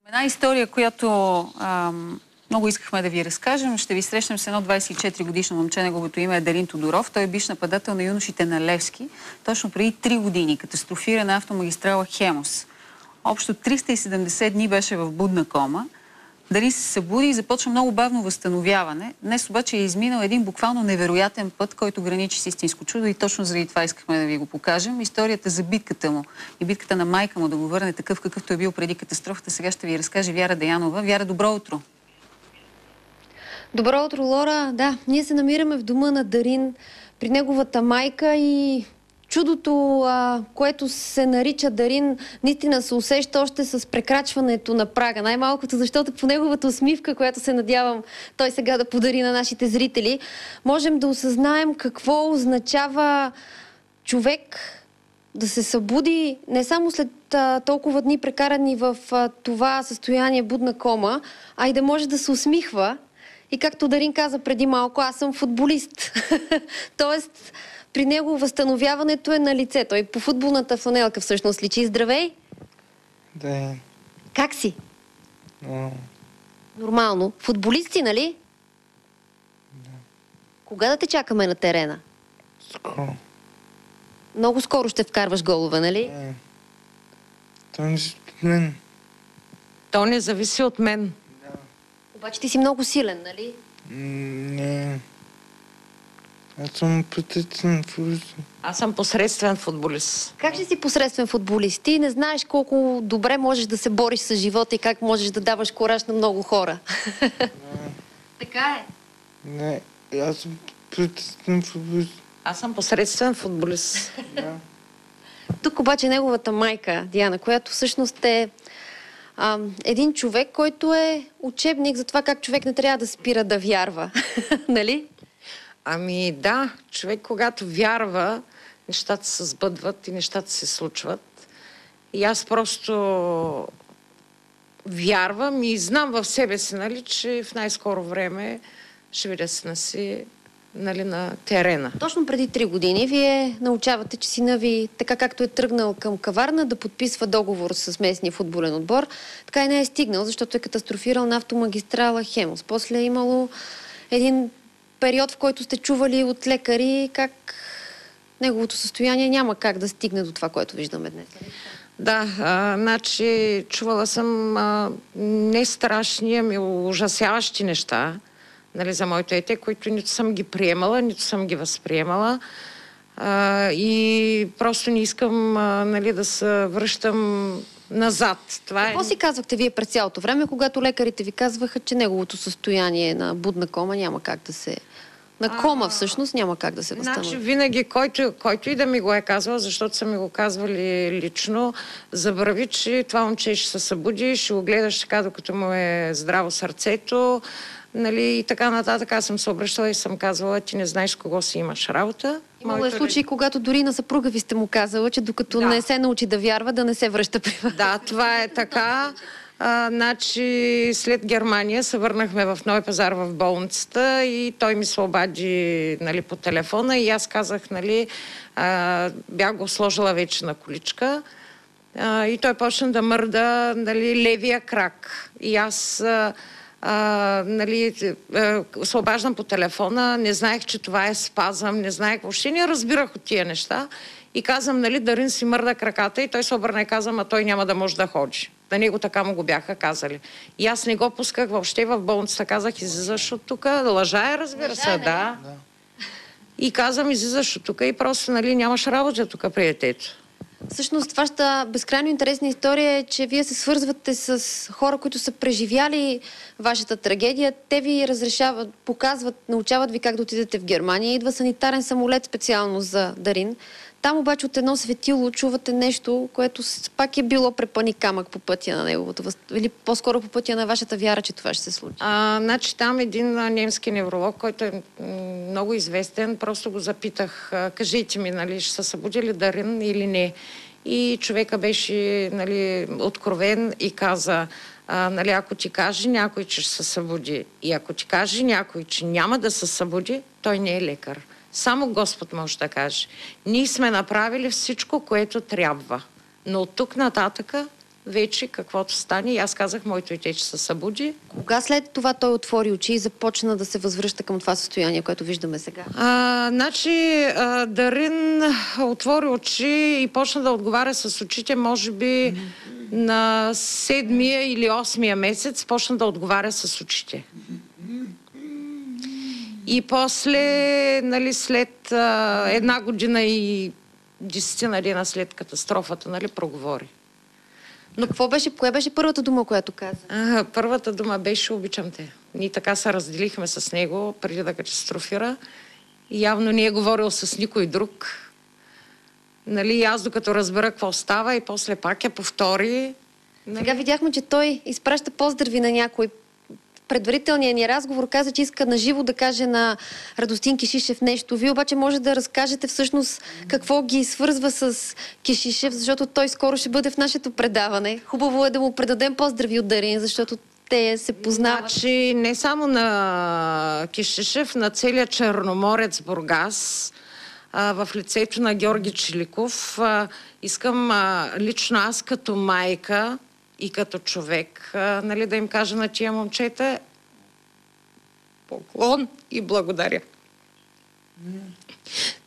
Една история, която много искахме да ви разкажем. Ще ви срещнем с едно 24-годишно момче, неговото име е Дарин Тодоров. Той е бивш нападател на юношите на Левски. Точно преди 3 години катастрофира на автомагистрала Хемус. Общо 370 дни беше в будна кома. Дарин се събуди и започва много бавно възстановяване. Днес обаче е изминал един буквално невероятен път, който граничи с истинско чудо и точно заради това искахме да ви го покажем. Историята за битката му и битката на майка му да го върне такъв, какъвто е бил преди катастрофата, сега ще ви разкаже Вяра Деянова. Вяра, добро утро! Добро утро, Лора! Да, ние се намираме в дома на Дарин при неговата майка и чудото, което се нарича Дарин, наистина се усеща още с прекрачването на прага. Най-малкото, защото по неговата усмивка, която се надявам той сега да подари на нашите зрители, можем да осъзнаем какво означава човек да се събуди не само след толкова дни прекарани в това състояние будна кома, а и да може да се усмихва. И както Дарин каза преди малко, аз съм футболист. Тоест, при него възстановяването е на лице. Той по футболната фланелка всъщност личи. Здравей! Да. Как си? Но... Нормално. Футболисти, нали? Да. Кога да те чакаме на терена? Скоро. Много скоро ще вкарваш голове, нали? Не. То не си от мен. То не зависи от мен. Да. Обаче ти си много силен, нали? Не. Аз съм пътечен футболист. Аз съм посредствен футболист. Как ще си посредствен футболист? Ти не знаеш колко добре можеш да се бориш с живота и как можеш да даваш кораж на много хора. Така е. Не. Аз съм пътечен футболист. Аз съм посредствен футболист. Да. Тук обаче неговата майка, Диана, която всъщност е един човек, който е учебник за това как човек не трябва да спира да вярва. Нали? Ами да, човек когато вярва, нещата се сбъдват и нещата се случват. И аз просто вярвам и знам в себе си, нали, че в най-скоро време ще видя сина си, нали, на терена. Точно преди 3 години вие научавате, че сина ви, така както е тръгнал към Каварна, да подписва договор с местния футболен отбор, така и не е стигнал, защото е катастрофирал на автомагистрала Хемус. После е имало един период, в който сте чували от лекари как неговото състояние няма как да стигне до това, което виждаме днес. Да, значи чувала съм не страшни, ами ужасяващи неща, нали, за моето дете, които нито съм ги приемала, нито съм ги възприемала. И просто не искам, нали, да се връщам назад. Това Какво си казвахте вие през цялото време, когато лекарите ви казваха, че неговото състояние на будна кома няма как да се... На кома всъщност няма как да се възстанови? Значи винаги, който и да ми го е казвал, защото са ми го казвали лично, забрави, че това момче ще се събуди, ще го гледаш така, докато му е здраво сърцето, нали, и така нататък. Аз съм се обръщала и съм казвала, ти не знаеш с кого си имаш работа. Имало е случаи, когато дори на съпруга ви сте му казала, че докато не се научи да вярва, да не се връща при вас. Да, това е така. Значи след Германия се върнахме в Нови пазар в болницата и той ми се обади, нали, по телефона и аз казах, нали, бях го сложила вече на количка и той почна да мърда, нали, левия крак. И аз нали, се обаждам по телефона, не знаех, че това е спазъм, не знаех, въобще не разбирах от тия неща. И казвам, нали, Дарин си мърда краката и той се обърна и казвам, а той няма да може да ходи. На него така му го бяха казали. И аз не го пусках въобще в болницата. Казах, излизаш от тук. Лъжа е, разбира се, да. И казвам, излизаш от тук и просто, нали, нямаш работа тук при детето. Всъщност, вашата безкрайно интересна история е, че вие се свързвате с хора, които са преживяли вашата трагедия. Те ви разрешават, показват, научават ви как да отидете в Германия. Идва санитарен самолет специално за Дарин. Там обаче от едно светило чувате нещо, което пак е било препъни камък по пътя на неговото, или по-скоро по пътя на вашата вяра, че това ще се случи. Значи там един немски невролог, който е много известен, просто го запитах, кажете ми, нали, ще се събуди ли Дарин или не. И човека беше, нали, откровен и каза, нали, ако ти каже някой, че ще се събуди и ако ти каже някой, че няма да се събуди, той не е лекар. Само Господ може да каже. Ние сме направили всичко, което трябва. Но от тук нататъка вече каквото стане. И аз казах, моето дете ще се събуди. Кога след това той отвори очи и започна да се възвръща към това състояние, което виждаме сега? Дарин отвори очи и почна да отговаря с очите, може би на 7-я или 8-я месец почна да отговаря с очите. И после, нали, след 1 година и 10 дена след катастрофата, нали, проговори. Но коя беше първата дума, която каза? Първата дума беше "обичам те". Ние така се разделихме с него преди да катастрофира. И явно не е говорил с никой друг. Нали, аз докато разбера какво става и после пак я повтори. Сега видяхме, че той изпраща поздрави на някой. В предварителния ни разговор каза, че иска наживо да каже на Радостин Кишишев нещо. Вие обаче може да разкажете всъщност какво ги свързва с Кишишев, защото той скоро ще бъде в нашето предаване. Хубаво е да му предадем поздрави от Дарин, защото те се познават. Значи не само на Кишишев, на целия Черноморец Бургас, в лицето на Георги Чиликов. Искам лично аз като майка и като човек, нали, да им кажа на тия момчета поклон и благодаря.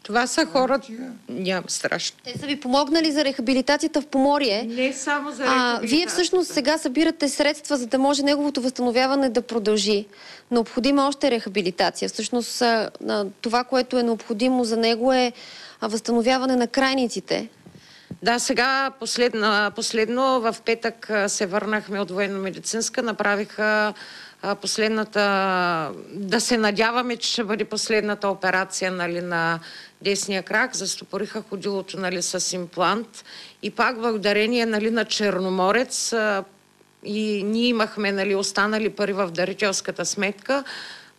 Това са хората... Нямам страшно. Те са ви помогнали за рехабилитацията в Поморие. Не само за рехабилитация. Вие всъщност сега събирате средства, за да може неговото възстановяване да продължи. Необходима още рехабилитация. Всъщност това, което е необходимо за него е възстановяване на крайниците. Да, сега последно в петък се върнахме от военно-медицинска, направиха последната, да се надяваме, че ще бъде последната операция, нали, на десния крак. Застопориха ходилото, нали, с имплант. И пак благодарение, нали, на Черноморец и ние имахме, нали, останали пари в дарителската сметка.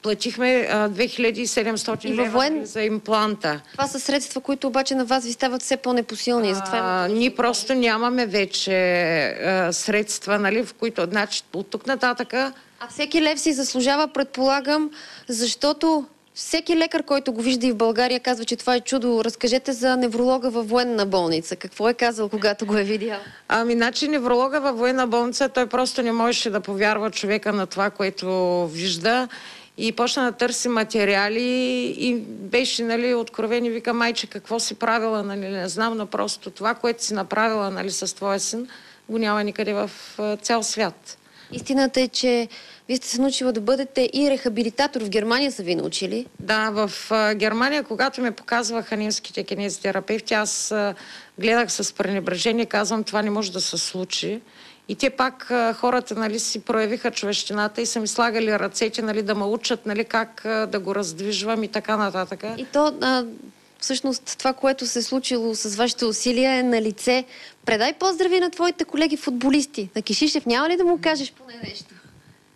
Платихме 2700 лева за импланта. Това са средства, които обаче на вас ви стават все по-непосилни. Ние просто нямаме вече средства, нали, в които, значи, от тук нататъка... А всеки лев си заслужава, предполагам, защото всеки лекар, който го вижда и в България, казва, че това е чудо. Разкажете за невролога във военна болница. Какво е казал, когато го е видял? Значи невролога във военна болница, той просто не можеше да повярва човека на това, което вижда. И почна да търси материали и беше, нали, откровен и вика: майче, какво си правила, нали, не знам, но просто това, което си направила, нали, с твоя син, го няма никъде в цял свят. Истината е, че вие сте се научила да бъдете и рехабилитатор. В Германия са ви научили? Да, в Германия, когато ме показваха немските кинезитерапевти, аз гледах с пренебрежение, казвам, това не може да се случи. И те пак, хората, нали, си проявиха човещината и са ми слагали ръцете, нали, да ме учат, нали, как да го раздвижвам и така нататък. И то, всъщност, това, което се е случило с вашите усилия, е на лице. Предай поздрави на твоите колеги футболисти. На Кишишев няма ли да му кажеш поне нещо?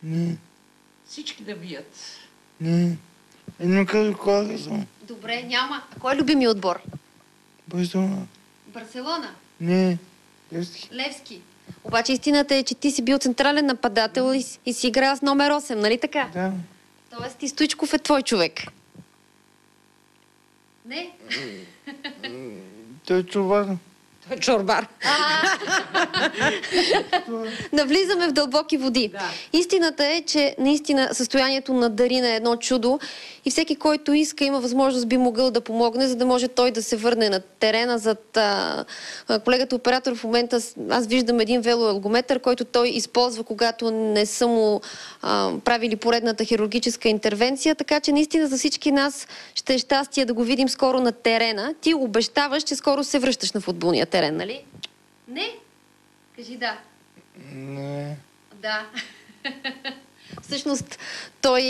Не. Всички да бият. Не. Не кажа кога съм. Добре, няма. А кой е любими отбор? Барселона. Барселона? Не. Левски. Левски. Обаче истината е, че ти си бил централен нападател и си играл с номер 8, нали така? Да. Тоест и Стоичков е твой човек. Не? Той е чувар. Той е чорбар. Навлизаме в дълбоки води. Да. Истината е, че наистина състоянието на Дарин е едно чудо и всеки, който иска, има възможност, би могъл да помогне, за да може той да се върне на терена. Зад колегата оператор в момента, аз виждам един велоалгометър, който той използва, когато не са му правили поредната хирургическа интервенция, така че наистина за всички нас ще е щастие да го видим скоро на терена. Ти обещаваш, че скоро се връщаш на футболния терен, нали? Не? Кажи да. Не. Да. Всъщност, той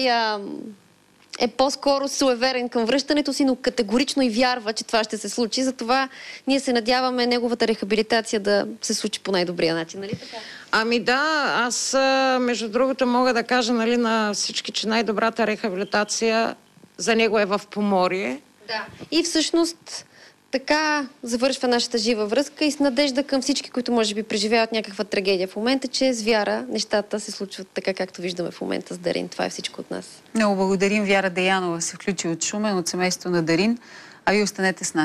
е по-скоро суеверен към връщането си, но категорично и вярва, че това ще се случи. Затова ние се надяваме неговата рехабилитация да се случи по най-добрия начин, нали така? Ами да, аз между другото мога да кажа, нали, на всички, че най-добрата рехабилитация за него е в Поморие. Да. И всъщност така завършва нашата жива връзка и с надежда към всички, които може би преживяват някаква трагедия в момента, че с вяра нещата се случват така, както виждаме в момента с Дарин. Това е всичко от нас. Много благодарим. Вяра Деянова се включи от Шумен, от семейството на Дарин. А ви останете с нас.